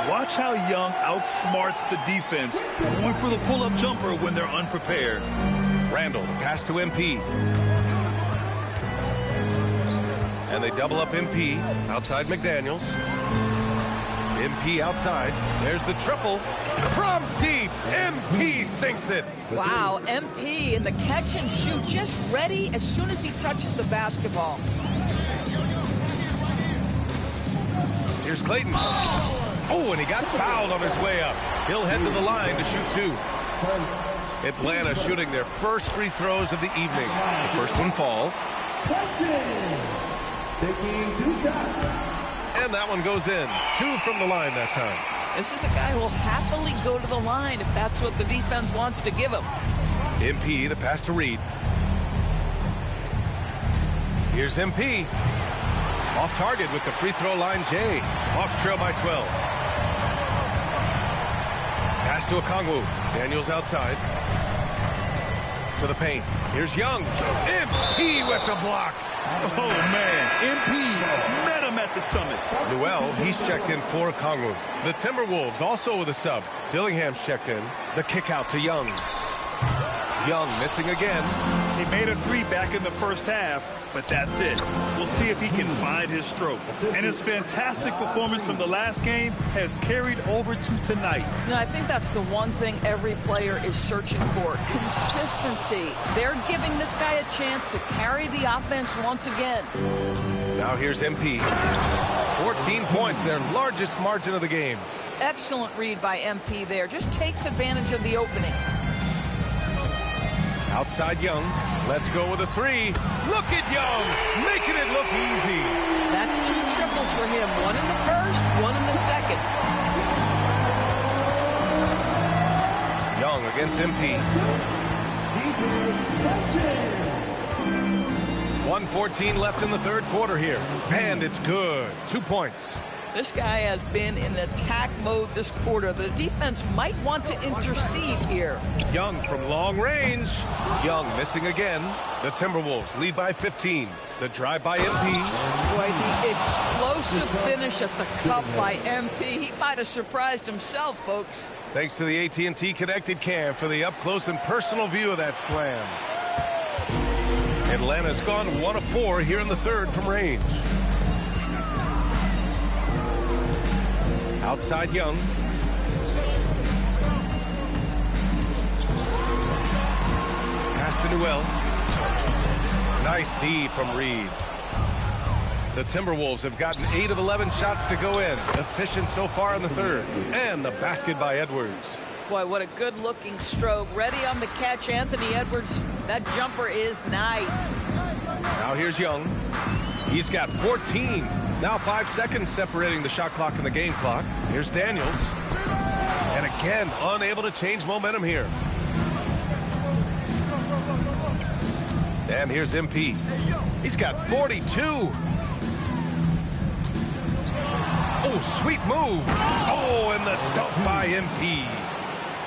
L: Watch how Young outsmarts the defense, going for the pull-up jumper when they're unprepared.
A: Randall, pass to MP. And they double up MP. Outside McDaniels. MP outside. There's the triple. From deep, MP sinks it.
P: Wow, MP in the catch and shoot, just ready as soon as he touches the basketball.
A: Here's Clayton. Oh, and he got fouled on his way up. He'll head to the line to shoot 2. Atlanta shooting their first free throws of the evening. The first one falls. And that one goes in. 2 from the line that time.
P: This is a guy who will happily go to the line if that's what the defense wants to give him.
A: MP, the pass to Reed. Here's MP. Off target with the free throw line, Jay. Hawks trail by 12. Pass to Okongwu. Daniels outside. To the paint. Here's Young. MP with the block.
L: Oh, man. MP met him at the summit.
A: Newell, he's checked in for Okongwu. The Timberwolves also with a sub. Dillingham's checked in. The kick out to Young. Young missing again.
L: He made a 3 back in the first half, but that's it. We'll see if he can find his stroke. And his fantastic performance from the last game has carried over to tonight.
P: No, I think that's the one thing every player is searching for. Consistency. They're giving this guy a chance to carry the offense once again.
A: Now here's MP. 14 points, their largest margin of the game.
P: Excellent read by MP there. Just takes advantage of the opening.
A: Outside Young. Let's go with a 3. Look at Young, making it look easy.
P: That's 2 triples for him. 1 in the first, 1 in the second.
A: Young against MP. 1:14 left in the third quarter here. And it's good. 2 points.
P: This guy has been in attack mode this quarter. The defense might want to intercede here.
A: Young from long range. Young missing again. The Timberwolves lead by 15. The drive by MP.
P: Boy, the explosive finish at the cup by MP. He might have surprised himself, folks.
A: Thanks to the AT&T Connected Cam for the up-close and personal view of that slam. Atlanta's gone 1 of 4 here in the third from range. Outside Young. Pass to Newell. Nice D from Reed. The Timberwolves have gotten 8 of 11 shots to go in. Efficient so far in the third. And the basket by Edwards.
P: Boy, what a good-looking stroke. Ready on the catch, Anthony Edwards. That jumper is nice.
A: Now here's Young. He's got 14. Now 5 seconds separating the shot clock and the game clock. Here's Daniels. And again, unable to change momentum here. And here's MP. He's got 42. Oh, sweet move. Oh, and the dunk by MP.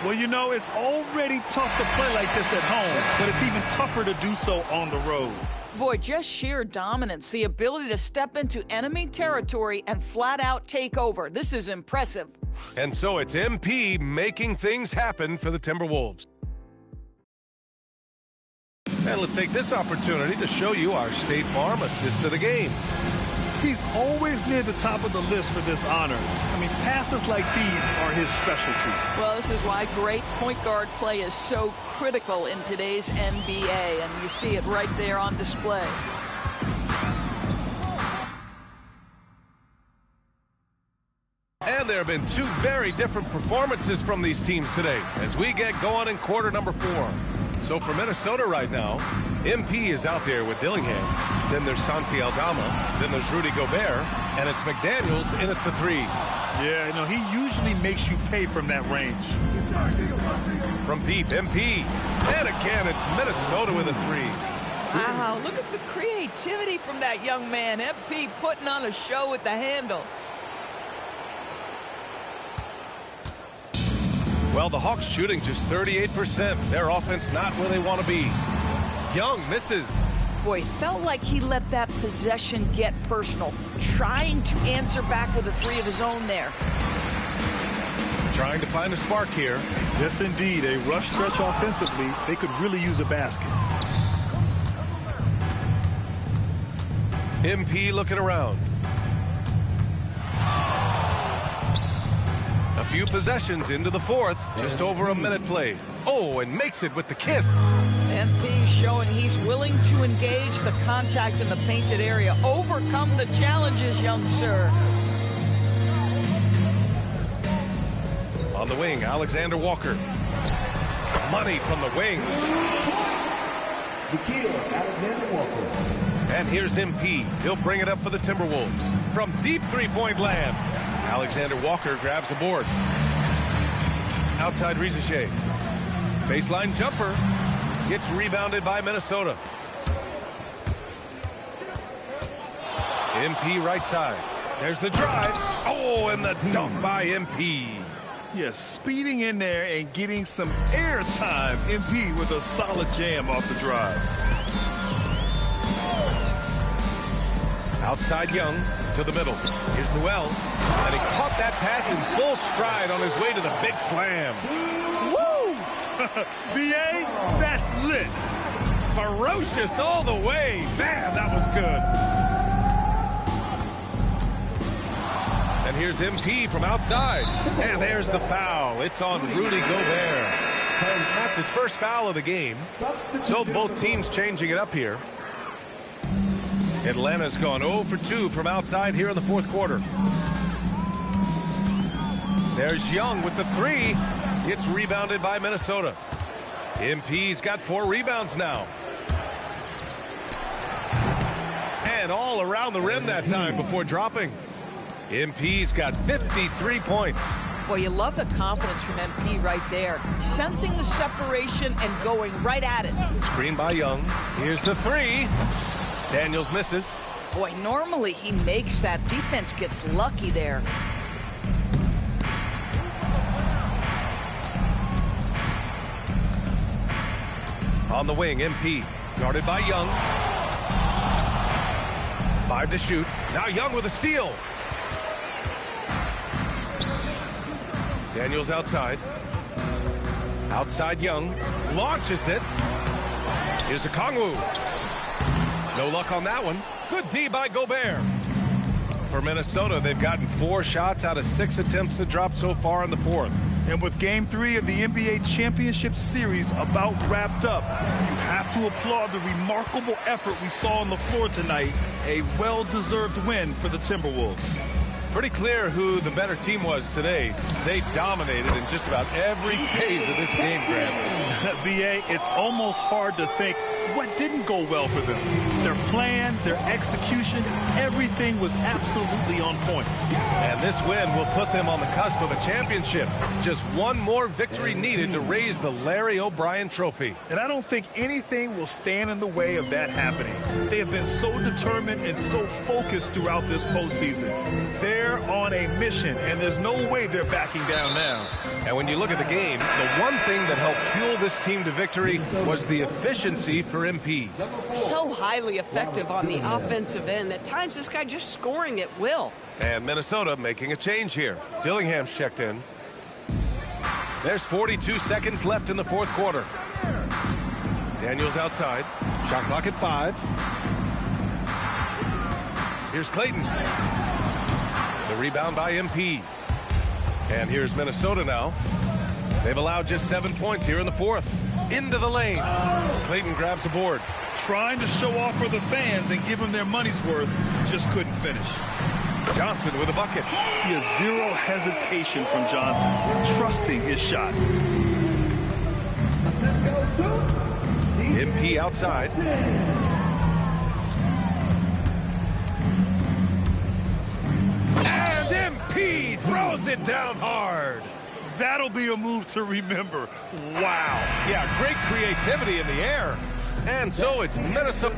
L: Well, you know, it's already tough to play like this at home, but it's even tougher to do so on the road.
P: Boy, just sheer dominance, the ability to step into enemy territory and flat out take over. This is impressive.
A: And so it's MP making things happen for the Timberwolves. And let's take this opportunity to show you our State Farm assist of the game.
L: He's always near the top of the list for this honor. I mean, passes like these are his specialty.
P: Well, this is why great point guard play is so critical in today's NBA, and you see it right there on display.
A: And there have been two very different performances from these teams today as we get going in quarter number 4. So for Minnesota right now, MP is out there with Dillingham. Then there's Santi Aldama. Then there's Rudy Gobert. And it's McDaniels in at the 3.
L: Yeah, no, he usually makes you pay from that range.
A: From deep, MP. And again, it's Minnesota with a 3.
P: Wow, look at the creativity from that young man. MP putting on a show with the handle.
A: Well, the Hawks shooting just 38%. Their offense not where they want to be. Young misses.
P: Boy, felt like he let that possession get personal, trying to answer back with a 3 of his own there.
A: Trying to find a spark here.
L: Yes, indeed. A rough stretch offensively. They could really use a basket.
A: MP looking around. A few possessions into the 4th, just over a minute played. Oh, and makes it with the kiss.
P: MP showing he's willing to engage the contact in the painted area. Overcome the challenges, young sir.
A: On the wing, Alexander Walker. Money from the wing.
O: Alexander Walker.
A: And here's MP. He'll bring it up for the Timberwolves. From deep three-point land. Alexander Walker grabs the board. Outside Rizachet. Baseline jumper. Gets rebounded by Minnesota. MP right side. There's the drive. Oh, and the dunk by MP.
L: Yes, speeding in there and getting some air time. MP with a solid jam off the drive.
A: Outside Young to the middle. Here's Noel. And he caught that pass in full stride on his way to the big slam.
L: Woo! BA, that's lit.
A: Ferocious all the way. Man, that was good. And here's MP from outside. And there's the foul. It's on Rudy Gobert. That's his first foul of the game. So both teams changing it up here. Atlanta's gone 0 for 2 from outside here in the 4th quarter. There's Young with the 3. It's rebounded by Minnesota. MP's got 4 rebounds now. And all around the rim that time before dropping. MP's got 53 points.
P: Boy, you love the confidence from MP right there. Sensing the separation and going right at it.
A: Screen by Young. Here's the 3. Daniels misses.
P: Boy, normally he makes that. Defense gets lucky there.
A: On the wing, MP. Guarded by Young. 5 to shoot. Now Young with a steal. Daniels outside. Outside Young. Launches it. Here's Okongwu. No luck on that one. Good D by Gobert. For Minnesota, they've gotten 4 shots out of 6 attempts to drop so far in the 4th.
L: And with Game 3 of the NBA Championship Series about wrapped up, you have to applaud the remarkable effort we saw on the floor tonight. A well-deserved win for the Timberwolves.
A: Pretty clear who the better team was today. They dominated in just about every phase of this game, Grant.
L: BA, it's almost hard to think what didn't go well for them. Their plan, their execution, everything was absolutely on point.
A: And this win will put them on the cusp of a championship. Just one more victory needed to raise the Larry O'Brien Trophy.
L: And I don't think anything will stand in the way of that happening. They have been so determined and so focused throughout this postseason. They're They're on a mission, and there's no way they're backing down now.
A: And when you look at the game, the one thing that helped fuel this team to victory was the efficiency for MP.
R: So highly effective on the offensive end. At times, this guy just scoring at will.
A: And Minnesota making a change here. Dillingham's checked in. There's 42 seconds left in the fourth quarter. Daniels outside. Shot clock at 5. Here's Clayton. The rebound by MP. And here's Minnesota now. They've allowed just 7 points here in the fourth. Into the lane. Clayton grabs the board.
L: Trying to show off for the fans and give them their money's worth, just couldn't finish.
A: Johnson with a bucket.
L: He has zero hesitation from Johnson, trusting his shot.
A: MP outside. And MP throws it down hard.
L: That'll be a move to remember. Wow.
A: Yeah, great creativity in the air. And so it's Minnesota.